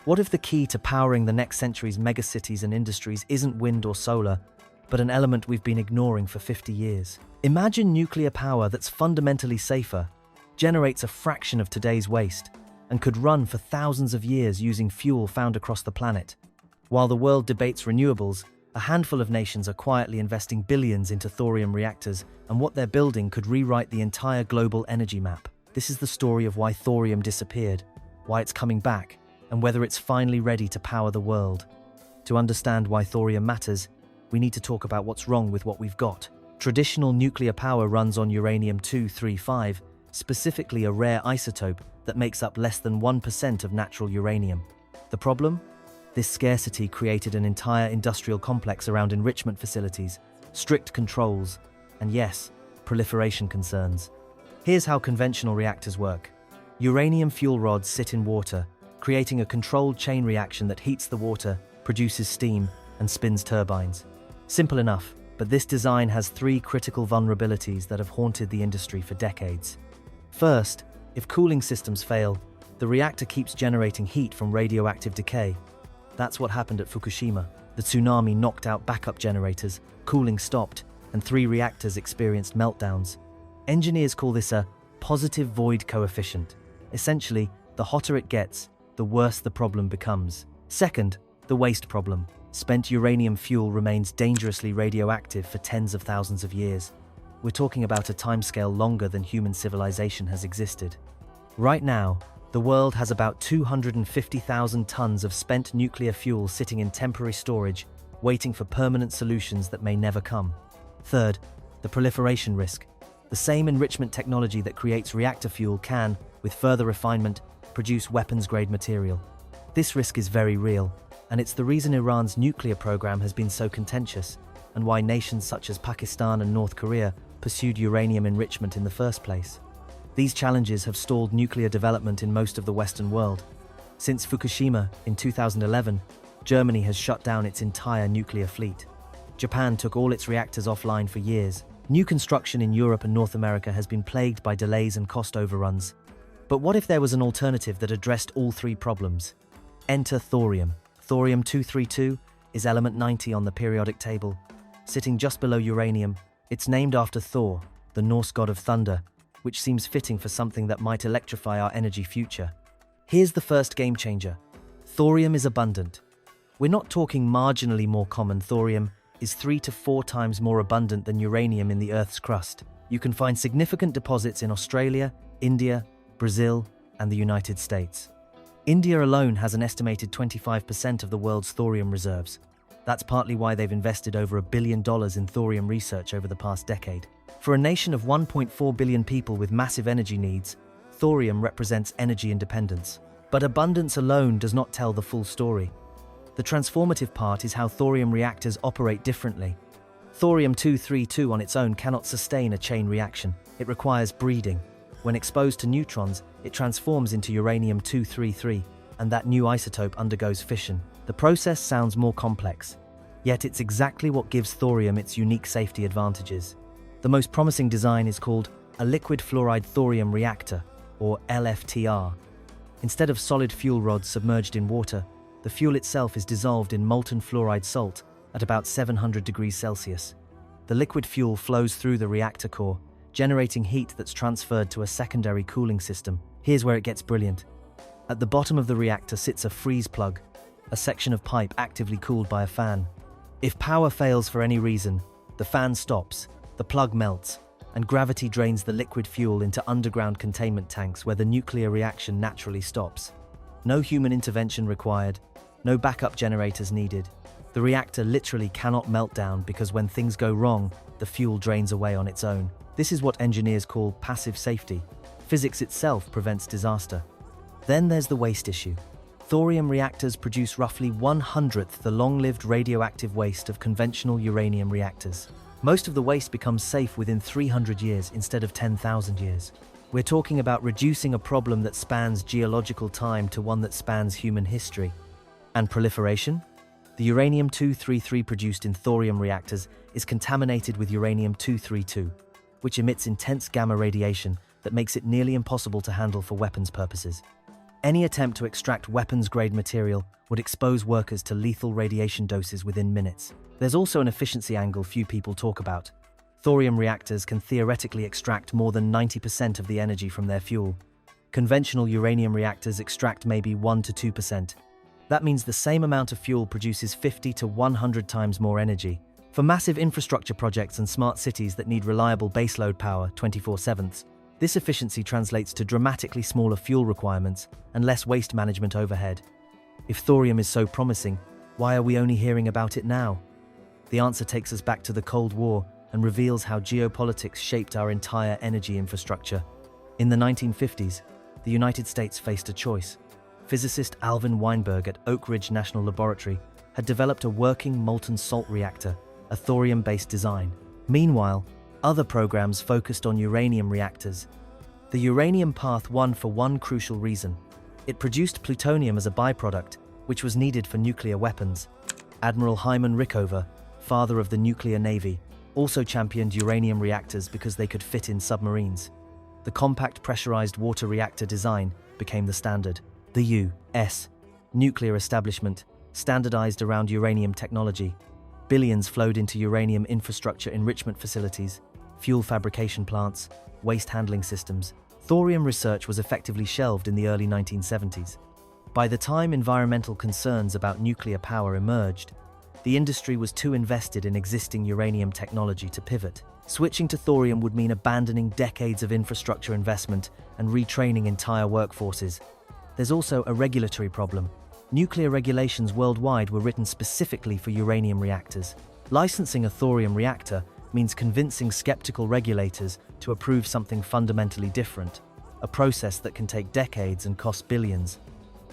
What if the key to powering the next century's megacities and industries isn't wind or solar, but an element we've been ignoring for 50 years? Imagine nuclear power that's fundamentally safer, generates a fraction of today's waste, and could run for thousands of years using fuel found across the planet. While the world debates renewables, a handful of nations are quietly investing billions into thorium reactors, and what they're building could rewrite the entire global energy map. This is the story of why thorium disappeared, why it's coming back, and whether it's finally ready to power the world. To understand why thorium matters, we need to talk about what's wrong with what we've got. Traditional nuclear power runs on uranium-235, specifically a rare isotope that makes up less than 1% of natural uranium. The problem? This scarcity created an entire industrial complex around enrichment facilities, strict controls, and yes, proliferation concerns. Here's how conventional reactors work. Uranium fuel rods sit in water, creating a controlled chain reaction that heats the water, produces steam, and spins turbines. Simple enough, but this design has three critical vulnerabilities that have haunted the industry for decades. First, if cooling systems fail, the reactor keeps generating heat from radioactive decay. That's what happened at Fukushima. The tsunami knocked out backup generators, cooling stopped, and 3 reactors experienced meltdowns. Engineers call this a positive void coefficient. Essentially, the hotter it gets, the worse the problem becomes. Second, the waste problem. Spent uranium fuel remains dangerously radioactive for tens of thousands of years. We're talking about a timescale longer than human civilization has existed. Right now, the world has about 250,000 tons of spent nuclear fuel sitting in temporary storage, waiting for permanent solutions that may never come. Third, the proliferation risk. The same enrichment technology that creates reactor fuel can, with further refinement, produce weapons-grade material. This risk is very real, and it's the reason Iran's nuclear program has been so contentious, and why nations such as Pakistan and North Korea pursued uranium enrichment in the first place. These challenges have stalled nuclear development in most of the Western world. Since Fukushima in 2011, Germany has shut down its entire nuclear fleet. Japan took all its reactors offline for years. New construction in Europe and North America has been plagued by delays and cost overruns. But what if there was an alternative that addressed all 3 problems? Enter thorium. Thorium-232 is element 90 on the periodic table. Sitting just below uranium, it's named after Thor, the Norse god of thunder, which seems fitting for something that might electrify our energy future. Here's the first game changer. Thorium is abundant. We're not talking marginally more common. Thorium is 3 to 4 times more abundant than uranium in the Earth's crust. You can find significant deposits in Australia, India, Brazil, and the United States. India alone has an estimated 25% of the world's thorium reserves. That's partly why they've invested over $1 billion in thorium research over the past decade. For a nation of 1.4 billion people with massive energy needs, thorium represents energy independence. But abundance alone does not tell the full story. The transformative part is how thorium reactors operate differently. Thorium-232 on its own cannot sustain a chain reaction. It requires breeding. When exposed to neutrons, it transforms into uranium-233, and that new isotope undergoes fission. The process sounds more complex, yet it's exactly what gives thorium its unique safety advantages. The most promising design is called a liquid fluoride thorium reactor, or LFTR. Instead of solid fuel rods submerged in water, the fuel itself is dissolved in molten fluoride salt at about 700 degrees Celsius. The liquid fuel flows through the reactor core, generating heat that's transferred to a secondary cooling system. Here's where it gets brilliant. At the bottom of the reactor sits a freeze plug, a section of pipe actively cooled by a fan. If power fails for any reason, the fan stops, the plug melts, and gravity drains the liquid fuel into underground containment tanks where the nuclear reaction naturally stops. No human intervention required, no backup generators needed. The reactor literally cannot melt down because when things go wrong, the fuel drains away on its own. This is what engineers call passive safety. Physics itself prevents disaster. Then there's the waste issue. Thorium reactors produce roughly 1/100th the long-lived radioactive waste of conventional uranium reactors. Most of the waste becomes safe within 300 years instead of 10,000 years. We're talking about reducing a problem that spans geological time to one that spans human history. And proliferation? The uranium-233 produced in thorium reactors is contaminated with uranium-232, which emits intense gamma radiation that makes it nearly impossible to handle for weapons purposes. Any attempt to extract weapons-grade material would expose workers to lethal radiation doses within minutes. There's also an efficiency angle few people talk about. Thorium reactors can theoretically extract more than 90% of the energy from their fuel. Conventional uranium reactors extract maybe 1 to 2%. That means the same amount of fuel produces 50 to 100 times more energy. For massive infrastructure projects and smart cities that need reliable baseload power 24/7, this efficiency translates to dramatically smaller fuel requirements and less waste management overhead. If thorium is so promising, why are we only hearing about it now? The answer takes us back to the Cold War and reveals how geopolitics shaped our entire energy infrastructure. In the 1950s, the United States faced a choice. Physicist Alvin Weinberg at Oak Ridge National Laboratory had developed a working molten salt reactor, a thorium-based design. Meanwhile, other programs focused on uranium reactors. The uranium path won for one crucial reason. It produced plutonium as a byproduct, which was needed for nuclear weapons. Admiral Hyman Rickover, father of the nuclear navy, also championed uranium reactors because they could fit in submarines. The compact pressurized water reactor design became the standard. The U.S. nuclear establishment standardized around uranium technology. Billions flowed into uranium infrastructure enrichment facilities, fuel fabrication plants, waste handling systems. Thorium research was effectively shelved in the early 1970s. By the time environmental concerns about nuclear power emerged, the industry was too invested in existing uranium technology to pivot. Switching to thorium would mean abandoning decades of infrastructure investment and retraining entire workforces. There's also a regulatory problem. Nuclear regulations worldwide were written specifically for uranium reactors. Licensing a thorium reactor means convincing skeptical regulators to approve something fundamentally different, a process that can take decades and cost billions.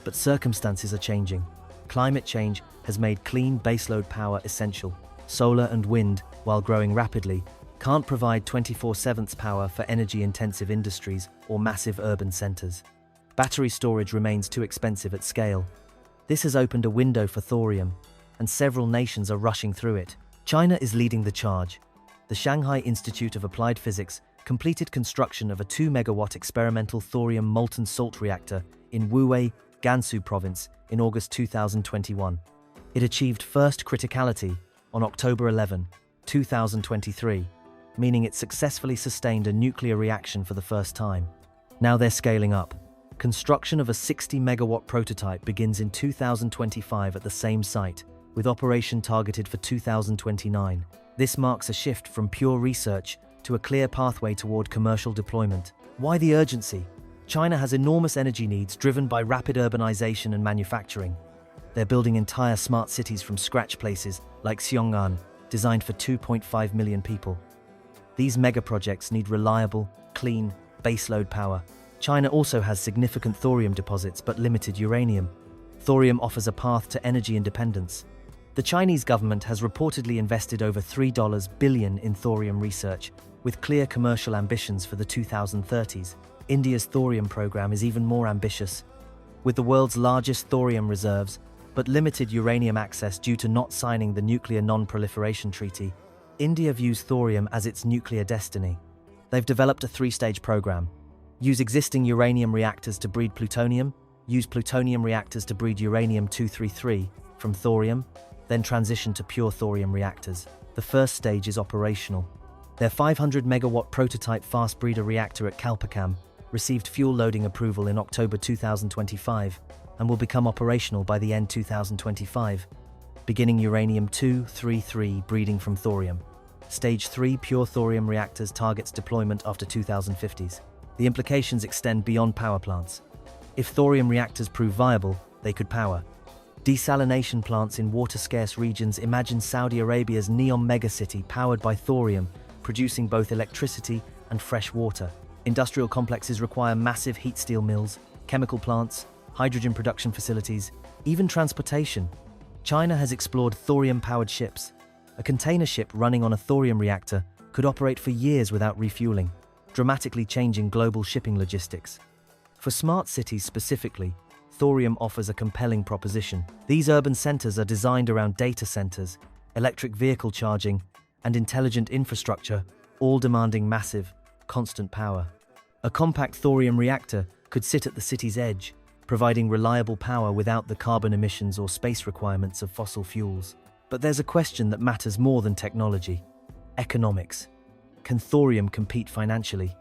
But circumstances are changing. Climate change has made clean baseload power essential. Solar and wind, while growing rapidly, can't provide 24/7 power for energy-intensive industries or massive urban centers. Battery storage remains too expensive at scale. This has opened a window for thorium, and several nations are rushing through it. China is leading the charge. The Shanghai Institute of Applied Physics completed construction of a 2-megawatt experimental thorium molten salt reactor in Wuwei, Gansu Province in August 2021. It achieved first criticality on October 11, 2023, meaning it successfully sustained a nuclear reaction for the first time. Now they're scaling up. Construction of a 60-megawatt prototype begins in 2025 at the same site, with operation targeted for 2029. This marks a shift from pure research to a clear pathway toward commercial deployment. Why the urgency? China has enormous energy needs driven by rapid urbanization and manufacturing. They're building entire smart cities from scratch, places like Xiong'an, designed for 2.5 million people. These mega projects need reliable, clean, baseload power. China also has significant thorium deposits but limited uranium. Thorium offers a path to energy independence. The Chinese government has reportedly invested over $3 billion in thorium research, with clear commercial ambitions for the 2030s. India's thorium program is even more ambitious. With the world's largest thorium reserves, but limited uranium access due to not signing the Nuclear Non-Proliferation Treaty, India views thorium as its nuclear destiny. They've developed a 3-stage program. Use existing uranium reactors to breed plutonium, use plutonium reactors to breed uranium-233 from thorium, then transition to pure thorium reactors. The first stage is operational. Their 500-megawatt prototype fast breeder reactor at Kalpakam received fuel loading approval in October 2025 and will become operational by the end 2025, beginning uranium-233 breeding from thorium. Stage 3 pure thorium reactors targets deployment after 2050s. The implications extend beyond power plants. If thorium reactors prove viable, they could power desalination plants in water-scarce regions. Imagine Saudi Arabia's Neom megacity powered by thorium, producing both electricity and fresh water. Industrial complexes require massive heat steel mills, chemical plants, hydrogen production facilities, even transportation. China has explored thorium-powered ships. A container ship running on a thorium reactor could operate for years without refueling, dramatically changing global shipping logistics. For smart cities specifically, thorium offers a compelling proposition. These urban centers are designed around data centers, electric vehicle charging, and intelligent infrastructure, all demanding massive, constant power. A compact thorium reactor could sit at the city's edge, providing reliable power without the carbon emissions or space requirements of fossil fuels. But there's a question that matters more than technology: economics. Can thorium compete financially?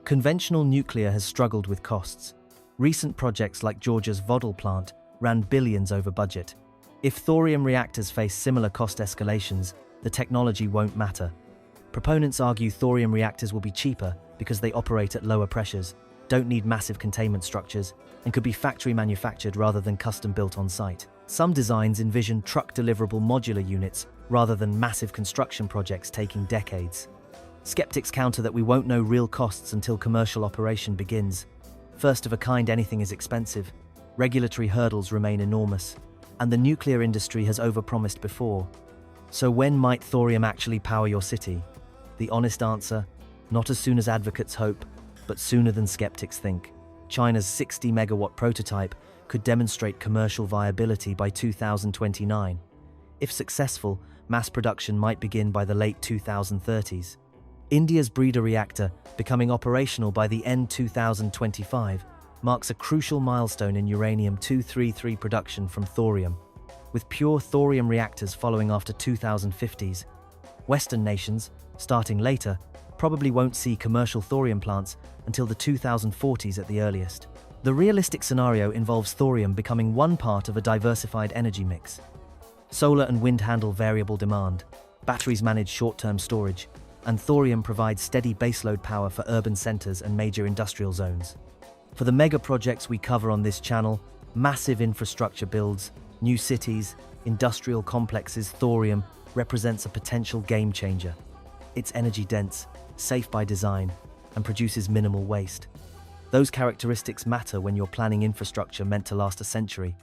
Conventional nuclear has struggled with costs. Recent projects like Georgia's Vodal plant ran billions over budget. If thorium reactors face similar cost escalations, the technology won't matter. Proponents argue thorium reactors will be cheaper because they operate at lower pressures, don't need massive containment structures, and could be factory manufactured rather than custom built on site. Some designs envision truck deliverable modular units rather than massive construction projects taking decades. Skeptics counter that we won't know real costs until commercial operation begins. First of a kind, anything is expensive. Regulatory hurdles remain enormous, and the nuclear industry has overpromised before. So when might thorium actually power your city? The honest answer: not as soon as advocates hope, but sooner than skeptics think. China's 60-megawatt prototype could demonstrate commercial viability by 2029. If successful, mass production might begin by the late 2030s. India's breeder reactor, becoming operational by the end 2025, marks a crucial milestone in uranium-233 production from thorium, with pure thorium reactors following after 2050s. Western nations, starting later, probably won't see commercial thorium plants until the 2040s at the earliest. The realistic scenario involves thorium becoming one part of a diversified energy mix. Solar and wind handle variable demand, batteries manage short-term storage, and thorium provides steady baseload power for urban centers and major industrial zones. For the mega projects we cover on this channel, massive infrastructure builds, new cities, industrial complexes, thorium represents a potential game changer. It's energy dense, safe by design, and produces minimal waste. Those characteristics matter when you're planning infrastructure meant to last a century.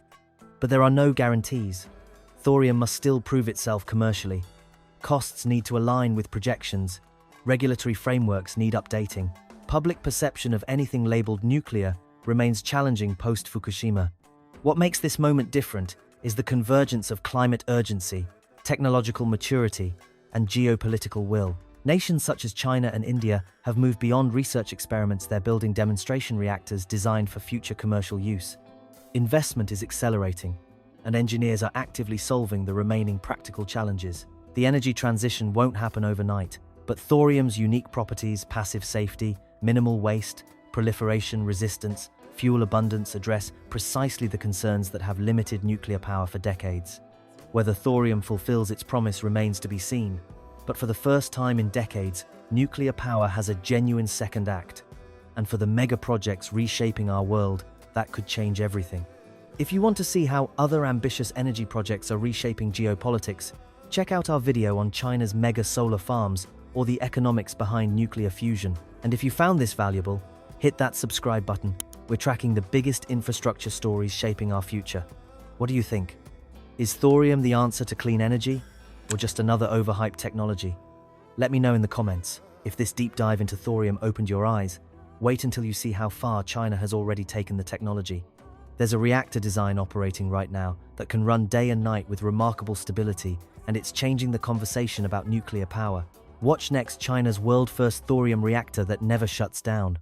But there are no guarantees. Thorium must still prove itself commercially. Costs need to align with projections. Regulatory frameworks need updating. Public perception of anything labeled nuclear remains challenging post-Fukushima. What makes this moment different is the convergence of climate urgency, technological maturity, and geopolitical will. Nations such as China and India have moved beyond research experiments. They're building demonstration reactors designed for future commercial use. Investment is accelerating, and engineers are actively solving the remaining practical challenges. The energy transition won't happen overnight, but thorium's unique properties, passive safety, minimal waste, proliferation resistance, fuel abundance address precisely the concerns that have limited nuclear power for decades. Whether thorium fulfills its promise remains to be seen, but for the first time in decades, nuclear power has a genuine second act. And for the mega projects reshaping our world, that could change everything. If you want to see how other ambitious energy projects are reshaping geopolitics, check out our video on China's mega solar farms or the economics behind nuclear fusion. And if you found this valuable, hit that subscribe button. We're tracking the biggest infrastructure stories shaping our future. What do you think? Is thorium the answer to clean energy, or just another overhyped technology? Let me know in the comments. If this deep dive into thorium opened your eyes, wait until you see how far China has already taken the technology. There's a reactor design operating right now that can run day and night with remarkable stability, and it's changing the conversation about nuclear power. Watch next China's world-first thorium reactor that never shuts down.